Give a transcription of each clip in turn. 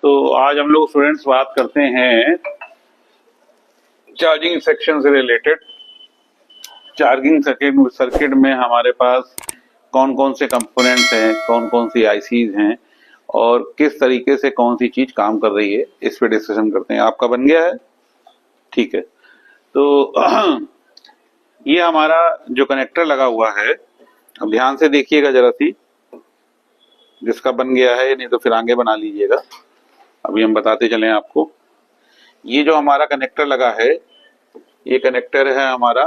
तो आज हम लोग स्टूडेंट्स बात करते हैं चार्जिंग सेक्शन से रिलेटेड। चार्जिंग सर्किट में हमारे पास कौन कौन से कंपोनेंट्स हैं, कौन कौन सी आईसीज हैं और किस तरीके से कौन सी चीज काम कर रही है, इस पे डिस्कशन करते हैं। आपका बन गया है? ठीक है। तो ये हमारा जो कनेक्टर लगा हुआ है, अब ध्यान से देखिएगा जरा सी, जिसका बन गया है, नहीं तो फिर आगे बना लीजिएगा। अभी हम बताते चलें आपको। ये जो हमारा कनेक्टर लगा है, ये कनेक्टर है हमारा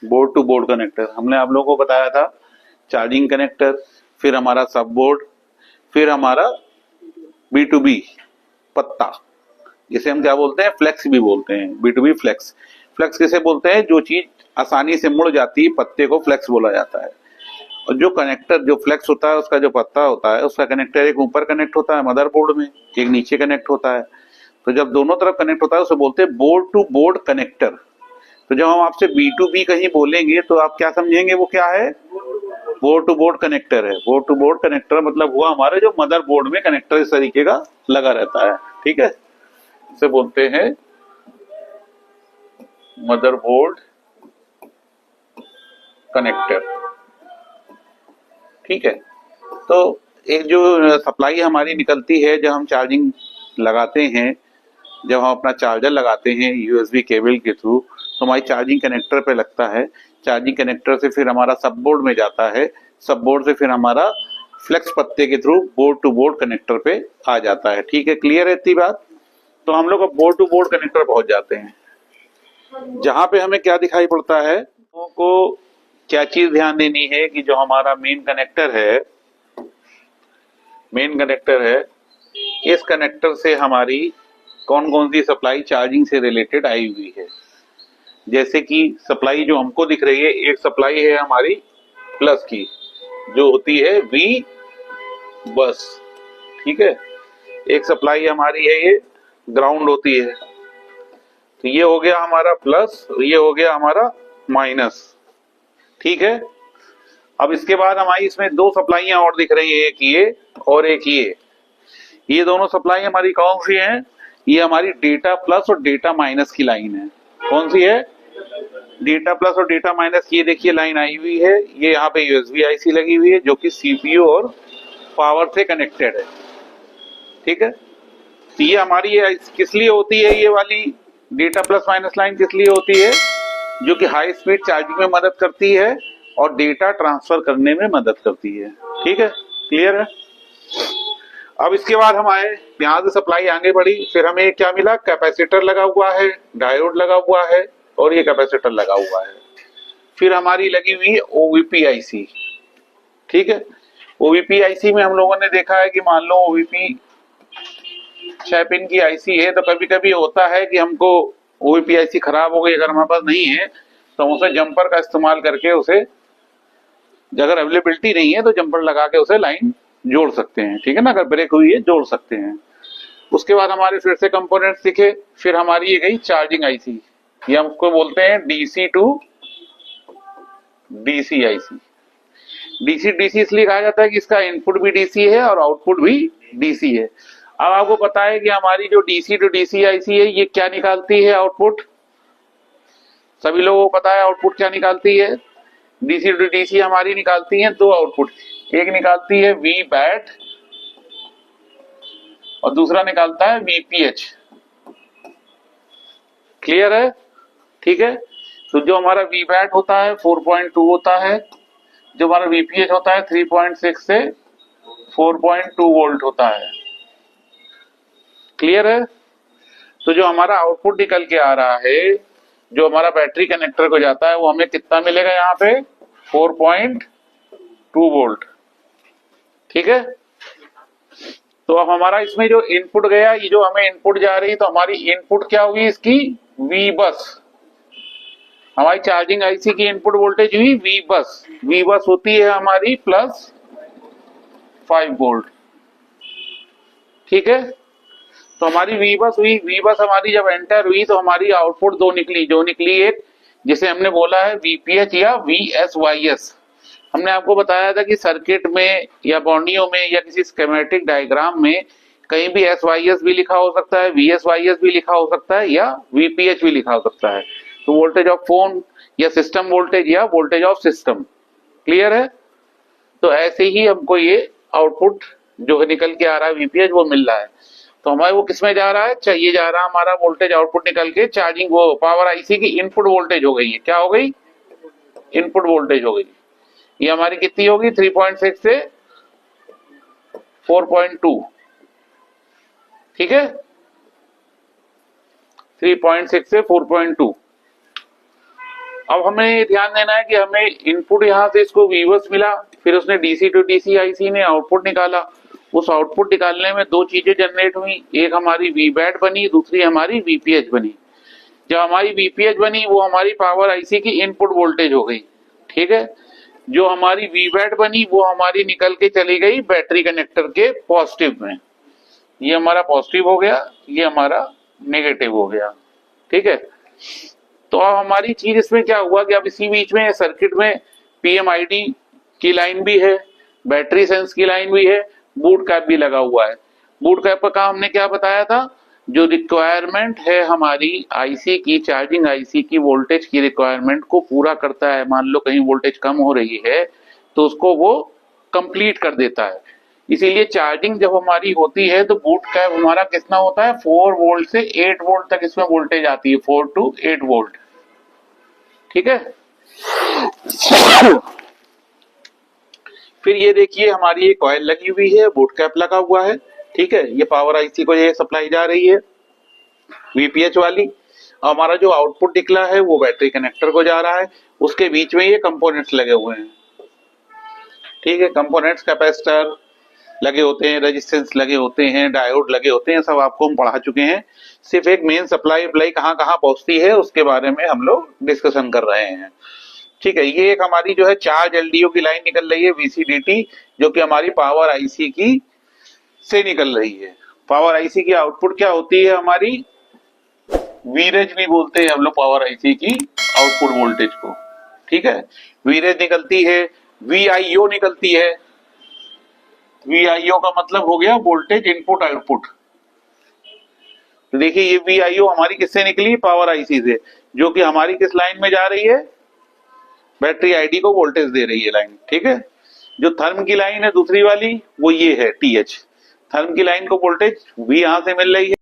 बोर्ड टू बोर्ड कनेक्टर। हमने आप लोगों को बताया था चार्जिंग कनेक्टर, फिर हमारा सब बोर्ड, फिर हमारा B2B पत्ता, जिसे हम क्या बोलते हैं, फ्लेक्स भी बोलते हैं। B2B flex. फ्लेक्स किसे बोलते हैं? जो चीज आसानी से मुड़ जाती है, पत्ते को फ्लेक्स बोला जाता है। और जो कनेक्टर, जो फ्लेक्स होता है, उसका जो पत्ता होता है, उसका कनेक्टर एक ऊपर कनेक्ट होता है मदरबोर्ड में, एक नीचे कनेक्ट होता है। तो जब दोनों तरफ कनेक्ट होता है उसे बोलते हैं बोर्ड टू बोर्ड कनेक्टर। तो जब हम आपसे B2B कहीं बोलेंगे तो आप क्या समझेंगे, वो क्या है? बोर्ड टू बोर्ड कनेक्टर है। बोर्ड टू बोर्ड कनेक्टर मतलब हुआ हमारे जो मदरबोर्ड में कनेक्टर इस तरीके का लगा रहता है। ठीक है, इसे बोलते हैं मदरबोर्ड कनेक्टर। ठीक है। तो एक जो सप्लाई हमारी निकलती है जब हम चार्जिंग लगाते हैं, जब हम अपना चार्जर लगाते हैं USB केबल के थ्रू, तो हमारी चार्जिंग कनेक्टर पे लगता है। चार्जिंग कनेक्टर से फिर हमारा सब बोर्ड में जाता है, सब बोर्ड से फिर हमारा फ्लेक्स पत्ते के through board to board connector पे आ जाता है। ठीक है, क्लियर है इतनी बात? तो हम लोग अब बोर्ड टू बोर्ड कनेक्टर पहुंच जाते हैं, जहां पे हमें क्या दिखाई पड़ता है, को क्या चीज ध्यान देनी है कि जो हमारा मेन कनेक्टर है, इस कनेक्टर से हमारी कौन कौन सी सप्लाई चार्जिंग से रिलेटेड आई हुई है। जैसे कि सप्लाई जो हमको दिख रही है, एक सप्लाई है हमारी प्लस की, जो होती है V बस। ठीक है, एक सप्लाई हमारी है ये ग्राउंड होती है। तो ये हो गया हमारा प्लस, ये हो गया हमारा माइनस। ठीक है। अब इसके बाद हमारी इसमें दो सप्लाईयां और दिख रही है, एक ये और एक ये दोनों सप्लाई हमारी कौन सी हैं? ये हमारी डेटा प्लस और डेटा माइनस की लाइन है। कौन सी है? डेटा प्लस और डेटा माइनस। ये देखिए लाइन आई हुई है, ये यहाँ पे USB IC लगी हुई है जो कि CPU और पावर से कनेक्टेड है। ठीक है। तो ये हमारी किस लिए होती है? ये वाली डेटा प्लस माइनस लाइन किस लिए होती है? जो कि हाई स्पीड चार्जिंग में मदद करती है और डेटा ट्रांसफर करने में मदद करती है। ठीक है, क्लियर है? अब इसके बाद हम आए, यहाँ से सप्लाई आगे बढ़ी, फिर हमें क्या मिला? कैपेसिटर लगा हुआ है, डायोड लगा हुआ है और ये कैपेसिटर लगा हुआ है। फिर हमारी लगी हुई है OVP IC। ठीक है, OVP IC में हम लोगों ने देखा है कि मान लो OVP 6 पिन की IC है, तो कभी कभी होता है कि हमको OVP IC खराब हो गई, अगर हमारे पास नहीं है तो हम उसे जंपर का इस्तेमाल करके उसे, अगर अवेलेबिलिटी नहीं है तो जंपर लगा के उसे लाइन जोड़ सकते हैं। ठीक है ना, अगर ब्रेक हुई है जोड़ सकते हैं। उसके बाद हमारे फिर से कंपोनेंट्स दिखे, फिर हमारी ये गई चार्जिंग IC, ये हम उसको बोलते हैं DC to DC IC। DC इसलिए कहा जाता है कि इसका इनपुट भी DC है और आउटपुट भी DC है। अब आपको पता है कि हमारी जो DC टू DC IC है, ये क्या निकालती है? आउटपुट। सभी लोगों को पता है आउटपुट क्या निकालती है? DC टू DC हमारी निकालती है दो आउटपुट, एक निकालती है VBAT और दूसरा निकालता है VPH। क्लियर है? ठीक है। तो जो हमारा VBAT होता है 4.2 होता है, जो हमारा VPH होता है 3.6 से 4.2 वोल्ट होता है। क्लियर है? तो जो हमारा आउटपुट निकल के आ रहा है, जो हमारा बैटरी कनेक्टर को जाता है, वो हमें कितना मिलेगा? यहाँ पे 4.2 वोल्ट। ठीक है। तो अब हमारा इसमें जो इनपुट गया, ये जो हमें इनपुट जा रही, तो हमारी इनपुट क्या हुई इसकी? V बस। हमारी चार्जिंग IC की इनपुट वोल्टेज हुई V बस। V बस होती है हमारी प्लस 5 वोल्ट। ठीक है। तो हमारी V बस हुई, V बस हमारी जब एंटर हुई तो हमारी आउटपुट दो निकली, जो निकली एक जिसे हमने बोला है VPH या VSYS। हमने आपको बताया था कि सर्किट में या बॉन्डियों में या किसी स्कीमेटिक डायग्राम में कहीं भी SYS भी लिखा हो सकता है, VSYS भी लिखा हो सकता है, या VPH भी लिखा हो सकता है। तो वोल्टेज ऑफ फोन या सिस्टम वोल्टेज या वोल्टेज ऑफ सिस्टम, क्लियर है। तो ऐसे ही हमको ये आउटपुट जो है निकल के आ रहा है VPH वो मिल रहा है। तो हमारे वो किसमें जा रहा है, ये जा रहा है हमारा वोल्टेज आउटपुट निकल के चार्जिंग वो पावर आईसी की इनपुट वोल्टेज हो गई है। क्या हो गई, इनपुट वोल्टेज हो गई। ये हमारी कितनी होगी, 3.6 से 4.2, ठीक है, 3.6 से 4.2। अब हमें ध्यान देना है कि हमें इनपुट यहां से इसको वीवर्स मिला, फिर उसने डीसी टू डीसी आईसी ने आउटपुट निकाला। उस आउटपुट निकालने में दो चीजें जनरेट हुई, एक हमारी वीबैट बनी, दूसरी हमारी वीपीएच बनी। जब हमारी वीपीएच बनी वो हमारी पावर आईसी की इनपुट वोल्टेज हो गई, ठीक है। जो हमारी वीबैट बनी वो हमारी निकल के चली गई बैटरी कनेक्टर के पॉजिटिव में। ये हमारा पॉजिटिव हो गया, ये हमारा नेगेटिव हो गया, ठीक है। तो अब हमारी चीज इसमें क्या हुआ कि अब इसी बीच में सर्किट में पीएमआईडी की लाइन भी है, बैटरी सेंस की लाइन भी है, बूट कैप भी लगा हुआ है। बूट कैप का काम हमने क्या बताया था, जो रिक्वायरमेंट है हमारी आईसी की, चार्जिंग आईसी की वोल्टेज की रिक्वायरमेंट को पूरा करता है। मान लो कहीं वोल्टेज कम हो रही है तो उसको वो कंप्लीट कर देता है। इसीलिए चार्जिंग जब हमारी होती है तो बूट कैप हमारा कितना होता है, 4 वोल्ट से 8 वोल्ट तक इसमें वोल्टेज आती है, 4 to 8 वोल्ट, ठीक है। फिर ये देखिए हमारी ये कॉइल लगी हुई है, बूट कैप लगा हुआ है, ठीक है। ये पावर आईसी को ये सप्लाई जा रही है वीपीएच वाली। हमारा जो आउटपुट निकला है वो बैटरी कनेक्टर को जा रहा है, उसके बीच में ये कंपोनेंट्स लगे हुए हैं, ठीक है। कंपोनेंट्स कैपेसिटर लगे होते हैं, रेजिस्टेंस लगे होते हैं, डायोड लगे होते हैं, सब आपको हम पढ़ा चुके हैं। सिर्फ एक मेन सप्लाई अप्लाई कहाँ कहाँ पहुंचती है उसके बारे में हम लोग डिस्कशन कर रहे हैं, ठीक है। ये एक हमारी जो है चार्ज एलडीओ की लाइन निकल रही है वीसीडीटी, जो कि हमारी पावर आईसी की से निकल रही है। पावर आईसी की आउटपुट क्या होती है हमारी, वीरेज भी बोलते हैं हम लोग पावर आईसी की आउटपुट वोल्टेज को, ठीक है। वीरेज निकलती है, वीआईओ निकलती है। वीआईओ का मतलब हो गया वोल्टेज इनपुट आउटपुट। तो देखिए ये वीआईओ हमारी किससे निकली, पावर आईसी से, जो कि हमारी किस लाइन में जा रही है, बैटरी आईडी को वोल्टेज दे रही है लाइन, ठीक है। जो थर्म की लाइन है दूसरी वाली वो ये है टीएच, थर्म की लाइन को वोल्टेज भी यहां से मिल रही है।